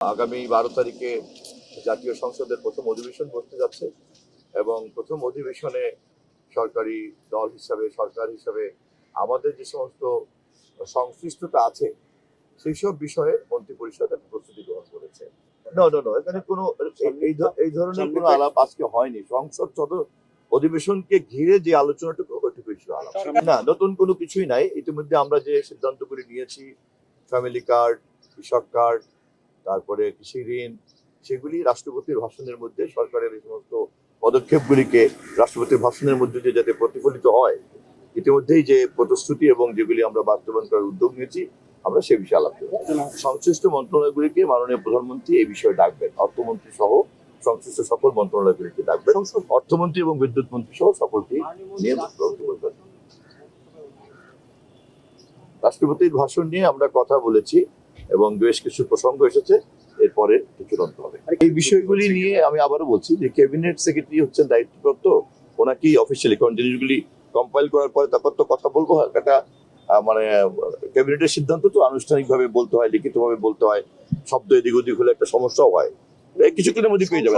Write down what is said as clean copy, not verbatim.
আগামী 12 তারিখে জাতীয় সংসদের প্রথম অধিবেশন বসতে যাচ্ছে এবং প্রথম অধিবেশনে সরকারি দল হিসাবে সরকার হিসাবে আমাদের যে সমস্ত সংশ্লিষ্টতা আছে সেই সব বিষয়ে মন্ত্রিপরিষদ একটা প্রস্তুতি গ্রহণ করেছে। না, এখানে কোনো এই ধরনের কোনো আলাপ আজকে হয়নি। সংসদ অধিবেশনকে ঘিরে যে আলোচনাটুকু ওইটুকুই ছিল আলাপ। না, নতুন কোনো কিছুই নাই। ইতিমধ্যে আমরা যে সিদ্ধান্তগুলি নিয়েছি, ফ্যামিলি কার্ড, কৃষক কার্ড, তারপরে কৃষি ঋণ, সেগুলি রাষ্ট্রপতির ভাষণের মধ্যে সরকারের এই সমস্ত পদক্ষেপগুলিকে রাষ্ট্রপতির ভাষণের মধ্যে যে যাতে প্রতিফলিত হয়, ইতিমধ্যেই যে প্রতিশ্রুতি এবং যেগুলি আমরা বাস্তবায়ন করার উদ্যোগ নিয়েছি, আমরা সে বিষয়ে আলাপ করব। সংশ্লিষ্ট মন্ত্রণালয়গুলিকে মাননীয় প্রধানমন্ত্রী এই বিষয়ে ডাকবেন, অর্থমন্ত্রী সহ সংশ্লিষ্ট সকল মন্ত্রণালয়গুলিকে ডাকবেন, অর্থমন্ত্রী এবং বিদ্যুৎ মন্ত্রী সহ সকলকে নিয়ে বলবেন। রাষ্ট্রপতির ভাষণ নিয়ে আমরা কথা বলেছি এবং বেশ কিছু প্রসঙ্গ এসেছে, এরপরে চূড়ান্ত হবে। এই বিষয়গুলি নিয়ে আমি আবারও বলছি যে ক্যাবিনেট সেক্রেটারি হচ্ছেন দায়িত্বপ্রাপ্ত, ওনাকেই অফিসিয়ালি, কারণ জিনিসগুলি কম্পাইল করার পরে তারপর তো কথা বলবো, একটা মানে ক্যাবিনেটের সিদ্ধান্ত তো আনুষ্ঠানিকভাবে বলতে হয়, লিখিতভাবে বলতে হয়, শব্দ এদিক ওদিক হলে একটা সমস্যাও হয়, কিছুক্ষণের মধ্যে পেয়ে যাবে।